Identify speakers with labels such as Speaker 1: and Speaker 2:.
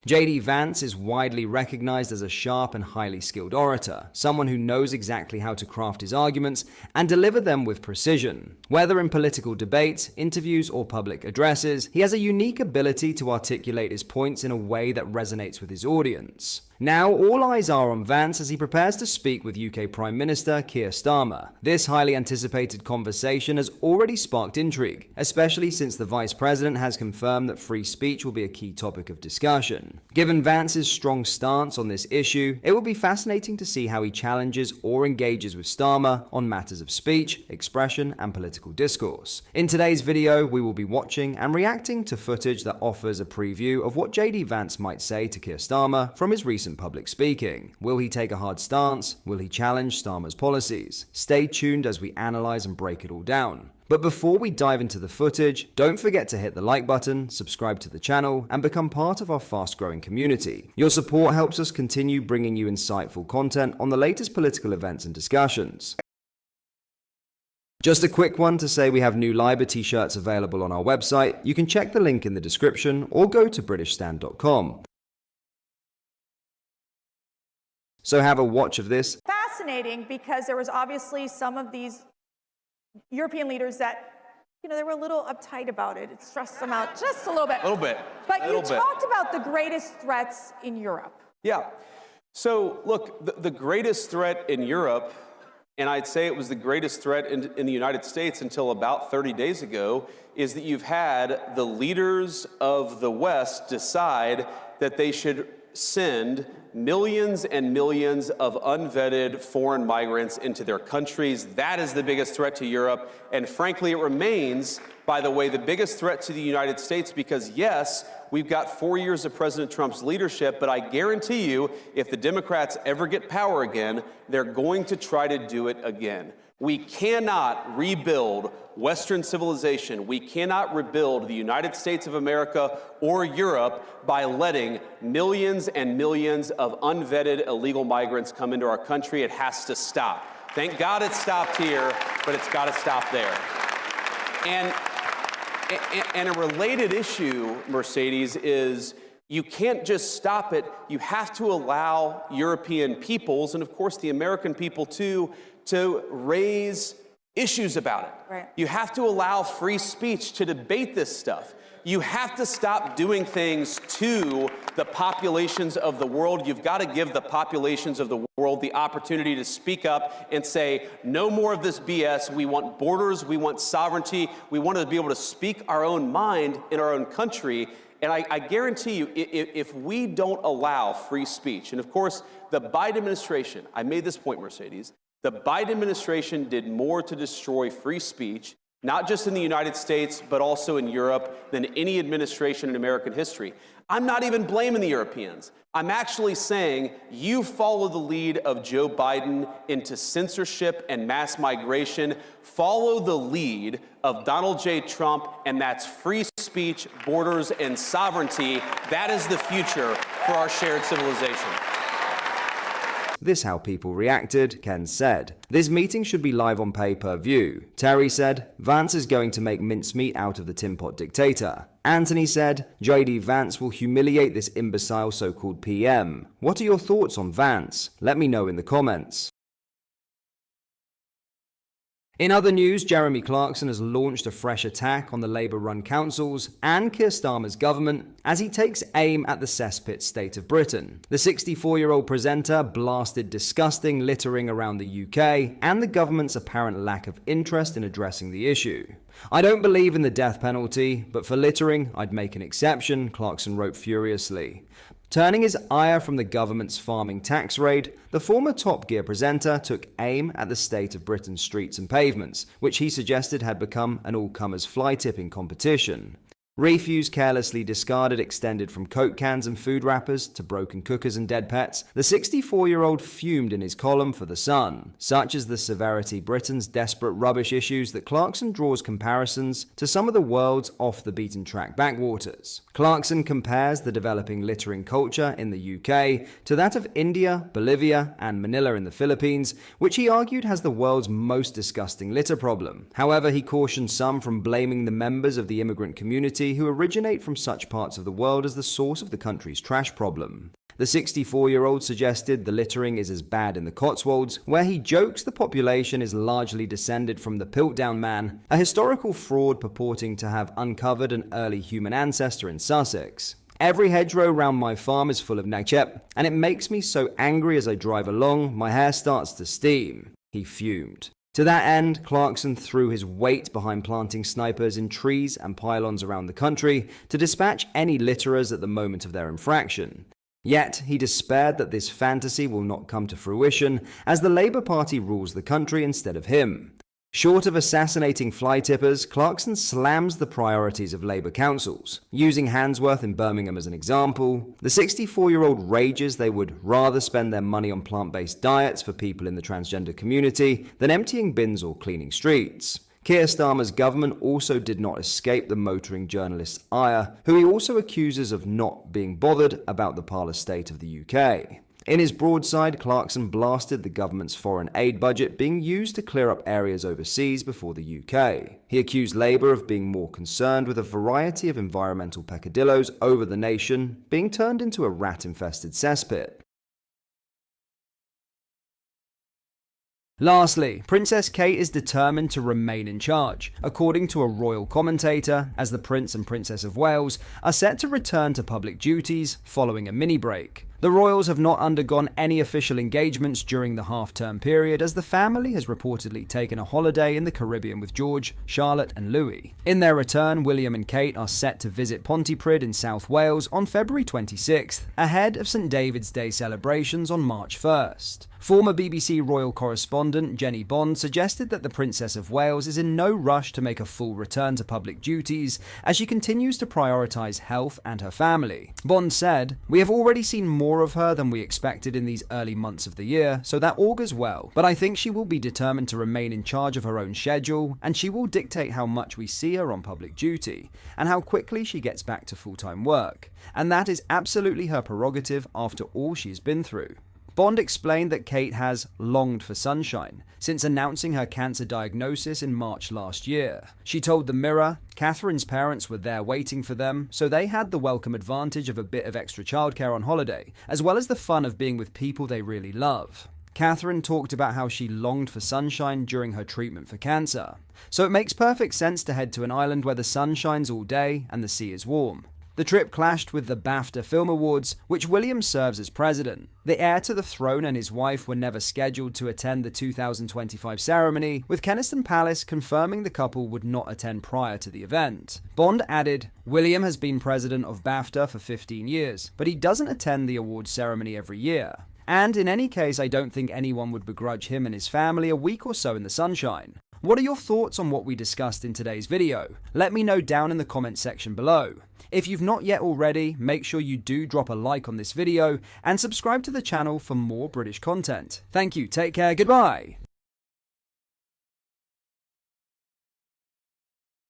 Speaker 1: JD Vance is widely recognized as a sharp and highly skilled orator, someone who knows exactly how to craft his arguments and deliver them with precision. Whether in political debates, interviews, or public addresses, he has a unique ability to articulate his points in a way that resonates with his audience. Now, all eyes are on Vance as he prepares to speak with UK Prime Minister Keir Starmer. This highly anticipated conversation has already sparked intrigue, especially since the Vice President has confirmed that free speech will be a key topic of discussion. Given Vance's strong stance on this issue, it will be fascinating to see how he challenges or engages with Starmer on matters of speech, expression, and political discourse. In today's video, we will be watching and reacting to footage that offers a preview of what JD Vance might say to Keir Starmer from his recent public speaking. Will he take a hard stance? Will he challenge Starmer's policies? Stay tuned as we analyze and break it all down. But before we dive into the footage, don't forget to hit the like button, subscribe to the channel, and become part of our fast-growing community. Your support helps us continue bringing you insightful content on the latest political events and discussions. Just a quick one to say we have new Liber t-shirts available on our website. You can check the link in the description or go to BritishStand.com. So have a watch of this.
Speaker 2: Fascinating, because there was obviously some of these European leaders that, they were a little uptight about it. It stressed them out just a little bit.
Speaker 3: A little bit.
Speaker 2: But you talked about the greatest threats in Europe.
Speaker 3: Yeah. So look, the greatest threat in Europe, and I'd say it was the greatest threat in the United States until about 30 days ago, is that you've had the leaders of the West decide that they should send millions and millions of unvetted foreign migrants into their countries. That is the biggest threat to Europe. And frankly, it remains, by the way, the biggest threat to the United States because, yes, we've got 4 years of President Trump's leadership, but I guarantee you, if the Democrats ever get power again, they're going to try to do it again. We cannot rebuild Western civilization. We cannot rebuild the United States of America or Europe by letting millions and millions of unvetted illegal migrants come into our country. It has to stop. Thank God it stopped here, but it's got to stop there. And a related issue, Mercedes, is you can't just stop it. You have to allow European peoples, and of course the American people too, to raise issues about it.
Speaker 2: Right.
Speaker 3: You have to allow free speech to debate this stuff. You have to stop doing things to the populations of the world. You've got to give the populations of the world the opportunity to speak up and say, no more of this BS. We want borders. We want sovereignty. We want to be able to speak our own mind in our own country. And I guarantee you, if we don't allow free speech, and of course, the Biden administration, I made this point, Mercedes, the Biden administration did more to destroy free speech, not just in the United States, but also in Europe, than any administration in American history. I'm not even blaming the Europeans. I'm actually saying you follow the lead of Joe Biden into censorship and mass migration. Follow the lead of Donald J. Trump, and that's free speech, borders, and sovereignty. That is the future for our shared civilization.
Speaker 1: This how people reacted, Ken said. This meeting should be live on pay-per-view. Terry said, Vance is going to make mincemeat out of the Tin Pot dictator. Anthony said, JD Vance will humiliate this imbecile so-called PM. What are your thoughts on Vance? Let me know in the comments. In other news, Jeremy Clarkson has launched a fresh attack on the Labour-run councils and Keir Starmer's government as he takes aim at the cesspit state of Britain. The 64-year-old presenter blasted disgusting littering around the UK and the government's apparent lack of interest in addressing the issue. I don't believe in the death penalty, but for littering, I'd make an exception, Clarkson wrote furiously. Turning his ire from the government's farming tax raid, the former Top Gear presenter took aim at the state of Britain's streets and pavements, which he suggested had become an all-comers fly-tipping competition. Refuse carelessly discarded extended from Coke cans and food wrappers to broken cookers and dead pets. The 64-year-old fumed in his column for The Sun. Such is the severity Britain's desperate rubbish issues that Clarkson draws comparisons to some of the world's off-the-beaten-track backwaters. Clarkson compares the developing littering culture in the UK to that of India, Bolivia, and Manila in the Philippines, which he argued has the world's most disgusting litter problem. However, he cautioned some from blaming the members of the immigrant community community who originate from such parts of the world as the source of the country's trash problem. The 64-year-old suggested the littering is as bad in the Cotswolds, where he jokes the population is largely descended from the Piltdown Man, a historical fraud purporting to have uncovered an early human ancestor in Sussex. Every hedgerow round my farm is full of nachep, and it makes me so angry as I drive along, my hair starts to steam, he fumed. To that end, Clarkson threw his weight behind planting snipers in trees and pylons around the country to dispatch any litterers at the moment of their infraction. Yet, he despaired that this fantasy will not come to fruition as the Labour Party rules the country instead of him. Short of assassinating fly tippers, Clarkson slams the priorities of Labour councils. Using Handsworth in Birmingham as an example, the 64-year-old rages they would rather spend their money on plant-based diets for people in the transgender community than emptying bins or cleaning streets. Keir Starmer's government also did not escape the motoring journalist's ire, who he also accuses of not being bothered about the parlous state of the UK. In his broadside, Clarkson blasted the government's foreign aid budget being used to clear up areas overseas before the UK. He accused Labour of being more concerned with a variety of environmental peccadillos over the nation being turned into a rat-infested cesspit. Lastly, Princess Kate is determined to remain in charge, according to a royal commentator, as the Prince and Princess of Wales are set to return to public duties following a mini-break. The royals have not undergone any official engagements during the half-term period, as the family has reportedly taken a holiday in the Caribbean with George, Charlotte and Louis. In their return, William and Kate are set to visit Pontypridd in South Wales on February 26th, ahead of St David's Day celebrations on March 1st. Former BBC royal correspondent Jenny Bond suggested that the Princess of Wales is in no rush to make a full return to public duties as she continues to prioritise health and her family. Bond said, "We have already seen more of her than we expected in these early months of the year, so that augurs well. But I think she will be determined to remain in charge of her own schedule, and she will dictate how much we see her on public duty, and how quickly she gets back to full-time work. And that is absolutely her prerogative after all she's been through." Bond explained that Kate has longed for sunshine since announcing her cancer diagnosis in March last year. She told the Mirror, Catherine's parents were there waiting for them, so they had the welcome advantage of a bit of extra childcare on holiday, as well as the fun of being with people they really love. Catherine talked about how she longed for sunshine during her treatment for cancer. So it makes perfect sense to head to an island where the sun shines all day and the sea is warm. The trip clashed with the BAFTA Film Awards, which William serves as president. The heir to the throne and his wife were never scheduled to attend the 2025 ceremony, with Kensington Palace confirming the couple would not attend prior to the event. Bond added, "William has been president of BAFTA for 15 years, but he doesn't attend the awards ceremony every year. And in any case, I don't think anyone would begrudge him and his family a week or so in the sunshine." What are your thoughts on what we discussed in today's video? Let me know down in the comments section below. If you've not yet already, make sure you do drop a like on this video and subscribe to the channel for more British content. Thank you, take care, goodbye!